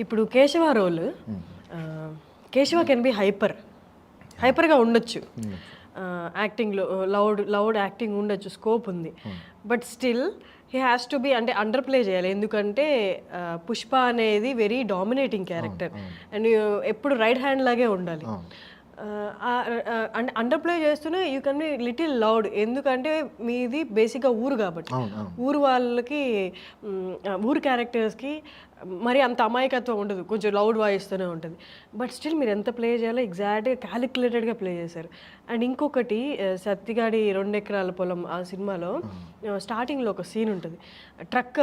ఇప్పుడు Keshava role, Keshava can be హైపర్గా ఉండొచ్చు, యాక్టింగ్లో లౌడ్ యాక్టింగ్ ఉండొచ్చు, స్కోప్ ఉంది. But still he has to be అంటే అండర్ ప్లే చేయాలి. ఎందుకంటే పుష్ప అనేది వెరీ డామినేటింగ్ క్యారెక్టర్ అండ్ ఎప్పుడు రైట్ హ్యాండ్ లాగే ఉండాలి. అంటే అండర్ ప్లే చేస్తూనే you can be little loud. ఎందుకంటే మీది బేసిక్గా ఊరు కాబట్టి ఊరు వాళ్ళకి ఊరు క్యారెక్టర్స్కి మరి అంత అమాయకత్వం ఉండదు, కొంచెం లౌడ్ వాయిస్తూనే ఉంటుంది. బట్ స్టిల్ మీరు ఎంత ప్లే చేయాలో ఎగ్జాక్ట్గా క్యాలిక్యులేటెడ్గా ప్లే చేశారు. అండ్ ఇంకొకటి సత్తిగాడి 2 ఎకరాల పొలం ఆ సినిమాలో స్టార్టింగ్లో ఒక సీన్ ఉంటుంది, ట్రక్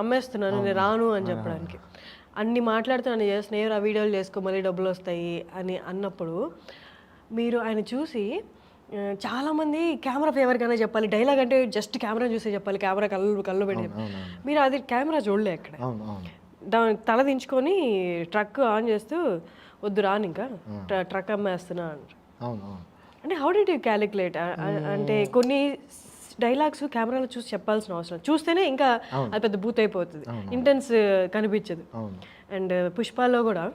అమ్మేస్తున్నాను నేను రాను అని చెప్పడానికి. అన్ని మాట్లాడుతున్నాను చేస్తున్నాను, ఆ వీడియోలు చేసుకో మళ్ళీ డబ్బులు వస్తాయి అని అన్నప్పుడు మీరు ఆయన చూసి చాలామంది కెమెరా ఫేవర్గానే చెప్పాలి, డైలాగ్ అంటే జస్ట్ కెమెరా చూసే చెప్పాలి, కెమెరా కళ్ళు పెట్టి మీరు అది కెమెరా చూడలే అక్కడ. దాని తల దించుకొని ట్రక్ ఆన్ చేస్తూ వద్దు రాను ఇంకా ట్రక్ అమ్మేస్తున్నా అంటారు. అంటే హౌ డిడ్ యూ క్యాలిక్యులేట్? అంటే కొన్ని డైలాగ్స్ కెమెరాలో చూసి చెప్పాల్సిన అవసరం, చూస్తేనే ఇంకా అది పెద్ద బూత్ అయిపోతుంది, ఇంటెన్స్ కనిపించదు. అండ్ పుష్పాలో కూడా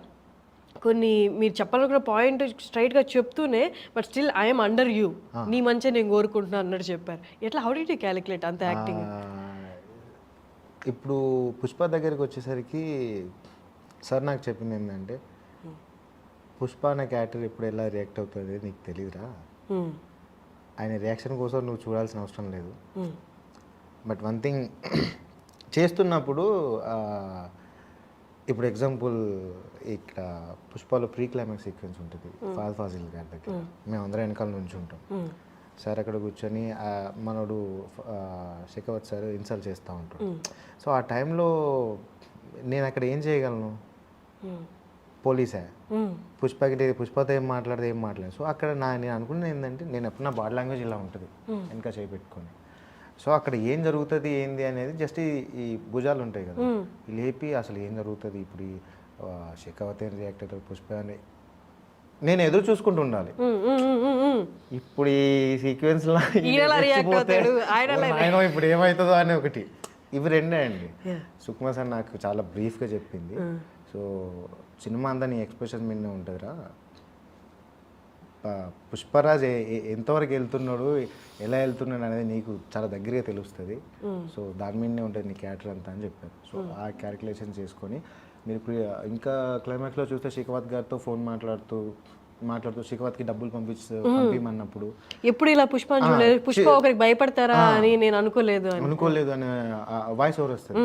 కొన్ని మీరు చెప్పాలనుకున్న పాయింట్ స్ట్రైట్గా చెప్తూనే but still I'm under you, నీ మంచిగా నేను కోరుకుంటున్నాను అన్నట్టు చెప్పారు. ఎట్లా హౌ డిడ్ యూ క్యాలిక్యులేట్ అంత యాక్టింగ్? ఇప్పుడు పుష్ప దగ్గరికి వచ్చేసరికి సార్ నాకు చెప్పింది ఏంటంటే, పుష్ప అనే క్యారెక్టర్ ఇప్పుడు ఎలా రియాక్ట్ అవుతుంది నీకు తెలియదురా, ఆయన రియాక్షన్ కోసం నువ్వు చూడాల్సిన అవసరం లేదు. బట్ వన్ థింగ్ చేస్తున్నప్పుడు ఇప్పుడు ఎగ్జాంపుల్ ఇక్కడ పుష్పలో ప్రీ క్లైమాక్స్ సీక్వెన్స్ ఉంటుంది ఫహద్ ఫాజిల్ గారి దగ్గర, మేము అందరం వెనకాల నుంచి ఉంటాం. సార్ అక్కడ కూర్చొని మనోడు శేఖవత్ సార్ ఇన్సల్ట్ చేస్తూ ఉంటాడు. సో ఆ టైంలో నేను అక్కడ ఏం చేయగలను, పోలీసే, పుష్పతో ఏం మాట్లాడదు. సో అక్కడ నేను అనుకున్నది ఏంటంటే, నేను ఎప్పుడు నా బాడీ లాంగ్వేజ్ ఇలా ఉంటుంది వెనక చేపెట్టుకొని, సో అక్కడ ఏం జరుగుతుంది ఏంది అనేది జస్ట్ ఈ భుజాలు ఉంటాయి కదా, లేపి అసలు ఏం జరుగుతుంది ఇప్పుడు ఈ శేఖవత్ ఏం రియాక్ట్ అవుతుంది పుష్ప అని నేను ఎదురు చూసుకుంటూ ఉండాలి. ఇప్పుడు ఈ సీక్వెన్స్ లో ఆయన ఇప్పుడు ఏమవుతుందో అని ఒకటి, ఇవి రెండే అండి. సుకుమార్ సార్ నాకు చాలా బ్రీఫ్గా చెప్పింది. సో సినిమా అంతా నీ ఎక్స్ప్రెషన్ మీదనే ఉంటుందిరా, పుష్పరాజ్ ఎంతవరకు వెళ్తున్నాడు ఎలా వెళ్తున్నాడు అనేది నీకు చాలా దగ్గరగా తెలుస్తుంది. సో దాని మీదనే ఉంటుంది నీ క్యారెక్టర్ అంతా అని చెప్పారు. సో ఆ క్యాలిక్యులేషన్ చేసుకొని మీరు ఇంకా క్లైమాక్స్లో చూస్తే శేఖవత్ గారితో ఫోన్ మాట్లాడుతూ శేఖవత్కి డబ్బులు పంపించమన్నప్పుడు ఎప్పుడు ఇలా పుష్ప ఒకరికి భయపడతారా అని నేను అనుకోలేదు అనే వాయిస్ ఓవర్ వస్తుంది.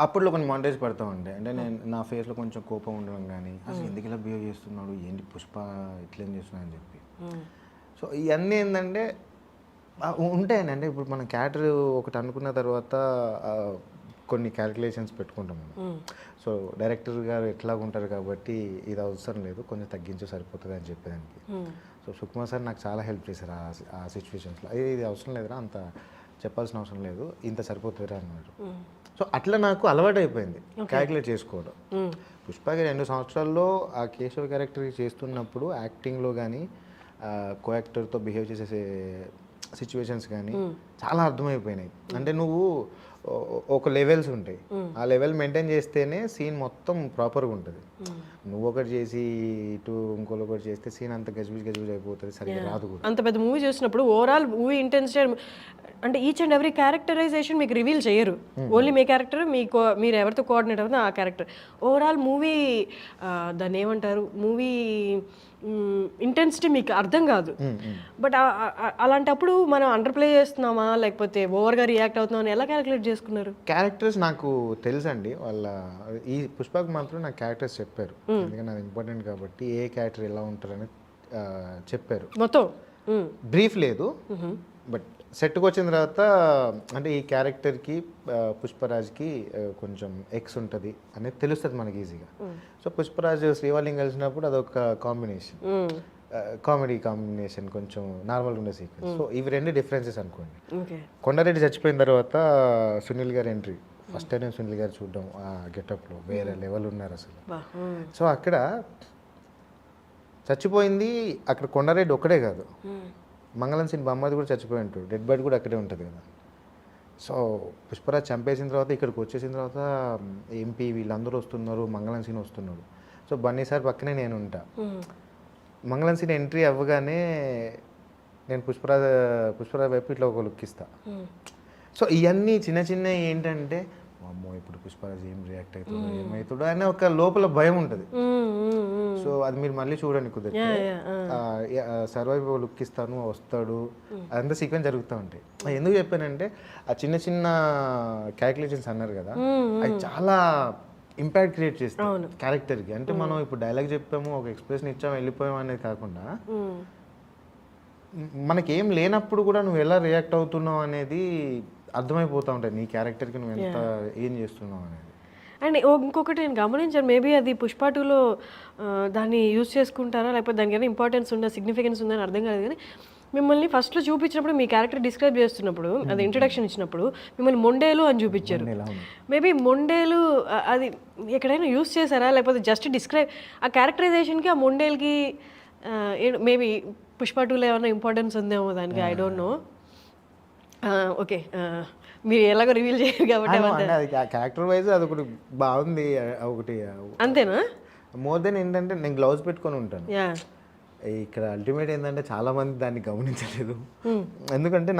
అప్పట్లో కొన్ని మాంటేజ్ పడుతూ ఉండే, అంటే నేను నా ఫేస్లో కొంచెం కోపం ఉండడం కానీ, అసలు ఎందుకు ఇలా బిహేవ్ చేస్తున్నాడు, ఏంటి పుష్ప ఇట్లేం చేస్తున్నా అని చెప్పి. సో ఇవన్నీ ఏంటంటే ఉంటాయండి. అంటే ఇప్పుడు మన క్యారెక్టర్ ఒకటి అనుకున్న తర్వాత కొన్ని క్యాలిక్యులేషన్స్ పెట్టుకుంటాం మనం. సో డైరెక్టర్ గారు ఎట్లాగా ఉంటారు కాబట్టి ఇది అవసరం లేదు, కొంచెం తగ్గించే సరిపోతుంది అని చెప్పేదానికి. సో సుకుమార్ సార్ నాకు చాలా హెల్ప్ చేశారు ఆ సిచ్యువేషన్స్లో. ఇది అవసరం లేదురా, అంత చెప్పాల్సిన అవసరం లేదు, ఇంత సరిపోతుందిరా అన్నారు. సో అట్లా నాకు అలవాటు అయిపోయింది క్యాలిక్యులేట్ చేసుకోవడం. పుష్పకి 2 సంవత్సరాల్లో ఆ కేశవ క్యారెక్టర్ చేస్తున్నప్పుడు యాక్టింగ్లో కానీ కో యాక్టర్తో బిహేవ్ చేసే సిచ్యువేషన్స్ కానీ చాలా అర్థమైపోయినాయి. అంటే నువ్వు ఒక లెవెల్స్ ఉంటాయి, ఆ లెవెల్ మెయింటైన్ చేస్తేనే సీన్ మొత్తం ప్రాపర్గా ఉంటుంది. నువ్వు ఒకటి చేసి ఇటు ఇంకోటి ఒకటి చేస్తే సీన్ అంత గజిబిజ్ అయిపోతుంది, సరిగ్గా రాదు కూడా. అంత పెద్ద మూవీ చూసినప్పుడు ఓవరాల్ మూవీ ఇంటెన్సిటీ అంటే ఈచ్ అండ్ ఎవ్రీ క్యారెక్టరైజేషన్ మీకు రివీల్ చేయరు, ఓన్లీ మీ క్యారెక్టర్ మీరు ఎవరితో కోఆర్డినేట్ అవుతుందో ఆ క్యారెక్టర్. ఓవరాల్ మూవీ దాన్ని ఏమంటారు, మూవీ ఇంటెన్సిటీ మీకు అర్థం కాదు. బట్ అలాంటప్పుడు మనం అండర్ ప్లే చేస్తున్నామా లేకపోతే ఓవర్గా రియాక్ట్ అవుతున్నామని ఎలా క్యాలిక్యులేట్ చేసుకున్నారు? క్యారెక్టర్స్ నాకు తెలుసండి, వాళ్ళ ఈ పుష్పకు మాత్రం నాకు క్యారెక్టర్స్ చెప్పారు, ఎందుకంటే అది ఇంపార్టెంట్ కాబట్టి ఏ క్యారెక్టర్ ఎలా ఉంటారని చెప్పారు. మొత్తం బ్రీఫ్ లేదు, బట్ సెట్కి వచ్చిన తర్వాత అంటే ఈ క్యారెక్టర్కి పుష్పరాజ్కి కొంచెం ఎక్స్ ఉంటుంది అనేది తెలుస్తుంది మనకి ఈజీగా. సో పుష్పరాజ్ శ్రీవాలిని కలిసినప్పుడు అదొక కాంబినేషన్, కామెడీ కాంబినేషన్, కొంచెం నార్మల్గా ఉండే సీక్వెన్స్. సో ఇవి 2 డిఫరెన్సెస్ అనుకోండి. కొండారెడ్డి చచ్చిపోయిన తర్వాత సునీల్ గారి ఎంట్రీ, ఫస్ట్ టైం సునీల్ గారు చూడడం ఆ గెటప్లో వేరే లెవెల్ ఉన్నారు అసలు. సో అక్కడ చచ్చిపోయింది, అక్కడ కొండారెడ్డి ఒక్కడే కాదు, మంగళం సీన్ బొమ్మది కూడా చచ్చిపోయి ఉంటాడు, డెడ్ బాడీ కూడా అక్కడే ఉంటుంది కదా. సో పుష్పరాజ్ చంపేసిన తర్వాత ఇక్కడికి వచ్చేసిన తర్వాత ఎంపీ వీళ్ళందరూ వస్తున్నారు, మంగళం సీన్ వస్తున్నాడు. సో బన్నీ సార్ పక్కనే నేను ఉంటా. మంగళం సీన్ ఎంట్రీ అవ్వగానే నేను పుష్పరాజ్ వైపు ఇట్లా ఒక లుక్ ఇస్తా. సో ఇవన్నీ చిన్న చిన్న ఏంటంటే అమ్మో ఇప్పుడు పుష్పరాజ్ ఏం రియాక్ట్ అవుతాడు, ఏమవుతాడు అనే ఒక లోపల భయం ఉంటుంది. సో అది మీరు మళ్ళీ చూడండి కుదిరితే. సర్వైవ్ లుక్ ఇస్తాను, వస్తాడు, అదంతా సీక్వెన్స్ జరుగుతూ ఉంటాయి. ఎందుకు చెప్పానంటే ఆ చిన్న చిన్న క్యాలిక్యులేషన్స్ అన్నారు కదా, అది చాలా ఇంపాక్ట్ క్రియేట్ చేస్తాయి క్యారెక్టర్కి. అంటే మనం ఇప్పుడు డైలాగ్ చెప్పాము, ఒక ఎక్స్ప్రెషన్ ఇచ్చాము, వెళ్ళిపోయాము అనేది కాకుండా మనకేం లేనప్పుడు కూడా నువ్వు ఎలా రియాక్ట్ అవుతున్నావు అనేది అర్థమైపోతూ ఉంటుంది నీ క్యారెక్టర్కి, నువ్వు ఎంత ఏం చేస్తున్నావు అనేది. అండ్ ఇంకొకటి నేను గమనించాను, మేబీ అది పుష్ప 2లో దాన్ని యూజ్ చేసుకుంటారా లేకపోతే దానికైనా ఇంపార్టెన్స్ ఉందా, సిగ్నిఫికెన్స్ ఉందని అర్థం కాలేదు. కానీ మిమ్మల్ని ఫస్ట్లో చూపించినప్పుడు మీ క్యారెక్టర్ డిస్క్రైబ్ చేస్తున్నప్పుడు, అది ఇంట్రడక్షన్ ఇచ్చినప్పుడు మిమ్మల్ని మొండేలు అని చూపించారు. మేబీ మొండేలు అది ఎక్కడైనా యూజ్ చేశారా లేకపోతే జస్ట్ డిస్క్రైబ్ ఆ క్యారెక్టరైజేషన్కి ఆ మొండేల్కి మేబీ పుష్ప 2లో ఏమైనా ఇంపార్టెన్స్ ఉందేమో దానికి, ఐ డోంట్ నో. ఓకే, మీరు ఎలాగో రివీల్ చేయరు కాబట్టి అది క్యారెక్టర్ వైజ్ అది ఒకటి బాగుంది. ఒకటి అంతేనా? మోర్ దెన్ ఏంటంటే నేను గ్లౌజ్ పెట్టుకొని ఉంటాను. ఇక్కడ అల్టిమేట్ ఏంటంటే చాలా మంది దాన్ని గమనించలేదు. ఎందుకంటే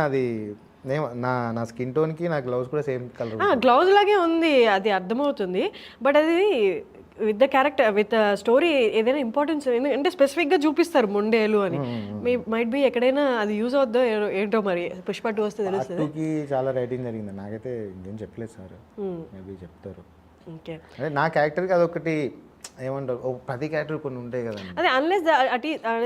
నా స్కిన్ టోన్కి నా గ్లౌజ్ కూడా సేమ్ కలర్, గ్లౌజ్ లాగే ఉంది, అది అర్థమవుతుంది. బట్ అది with the character with story ఏదైనా ఇంపార్టెన్స్ అంటే స్పెసిఫిక్గా చూపిస్తారు మొండేలు అని. మీ మైట్ బి ఎక్కడైనా అది యూజ్ అవుద్దో ఏంటో, మరి పుష్ప 2 వస్తే తెలుస్తుంది. చాలా రైటింగ్ జరిగింది, నాకైతే ఇంకేం చెప్పలేదు సార్, మేబీ చెప్తారు. ఓకే, అదే నా క్యారెక్టర్కి అదొకటి ఏమంటారు, ప్రతి క్యారెక్టర్ కొన్ని ఉంటాయి కదా. అదే అన్లెస్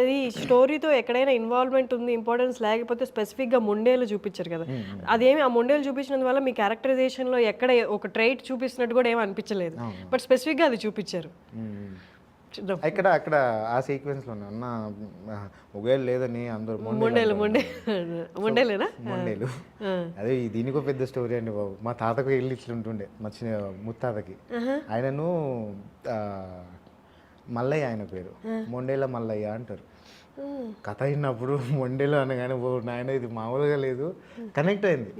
అది స్టోరీతో ఎక్కడైనా ఇన్వాల్వ్మెంట్ ఉంది, ఇంపార్టెన్స్ లేకపోతే స్పెసిఫిక్గా మొండేలు చూపించారు కదా. అదేమి ఆ మొండేలు చూపించినందువల్ల మీ క్యారెక్టరైజేషన్లో ఎక్కడ ఒక ట్రైట్ చూపిస్తున్నట్టు కూడా ఏమి అనిపించలేదు. బట్ స్పెసిఫిక్గా అది చూపించారు అక్కడ ఆ సీక్వెన్స్లో. అన్న ఒకవేళ లేదని అందరూ మొండేలు మొండేలేనా? మొండేలు అదే దీనికో పెద్ద స్టోరీ అండి బాబు. మా తాతకు వెళ్ళి ఇట్లుంటుండే, మా ముత్తాతకి. ఆయనను మల్లయ్య, ఆయన పేరు మొండేల మల్లయ్య అంటారు. కథ అయినప్పుడు మొండేలు అనగానే నాయన ఇది మామూలుగా లేదు, కనెక్ట్ అయింది.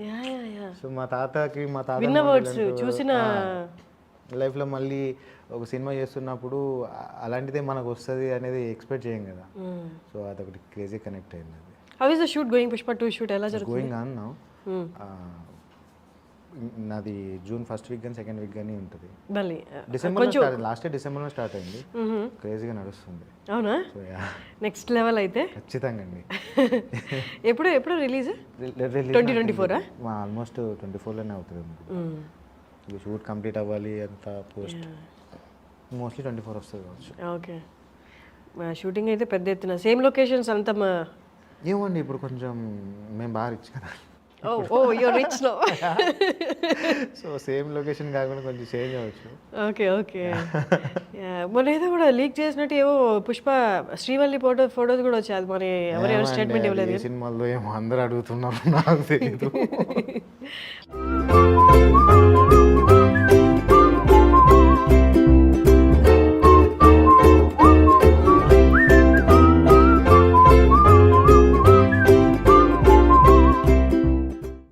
సో మా తాతకి చూసిన లైఫ్లో మళ్ళీ ఒక సినిమా చేస్తున్నప్పుడు అలాంటిదే మనకు వస్తుంది అనేది ఎక్స్పెక్ట్ చేయం కదా. సో అదొకటి క్రేజీ కనెక్ట్ అయింది. అది how is the shoot going? Pushpa 2 shoot ఎలా జరుగుతుంది? Going on now. నాది జూన్ ఫస్ట్ వీక్ కానీ సెకండ్ వీక్ కానీ ఉంటుంది. డిసెంబర్ లాస్ట్ ఇయర్ డిసెంబర్లో స్టార్ట్ అయింది, క్రేజీగా నడుస్తుంది. అవునా? నెక్స్ట్ లెవెల్ అయితే ఖచ్చితంగా అండి. ఎప్పుడు రిలీజ్? 2024? ఆల్మోస్ట్ 24లోనే అవుతుంది. షూట్ కంప్లీట్ అవ్వాలి, అంత పోస్ట్ మోస్ట్లీ 24 వస్తుంది కావచ్చు. ఓకే, షూటింగ్ అయితే పెద్ద ఎత్తున సేమ్ లొకేషన్స్ అంతా ఏమండి ఇప్పుడు కొంచెం మేము బాగా రిచ్ కదా. You're rich no. So same location కాకుండా కొంచెం చేంజ్ అవ్వచ్చు. ఓకే. మొన్న ఏదో కూడా లీక్ చేసినట్టు ఏవో పుష్ప శ్రీవల్లి ఫోటోస్ కూడా వచ్చాయి. అది మరి ఎవరు స్టేట్మెంట్ ఇవ్వలేదు. సినిమాల్లో ఏమో అందరూ అడుగుతున్నారు, నాకు తెలియదు.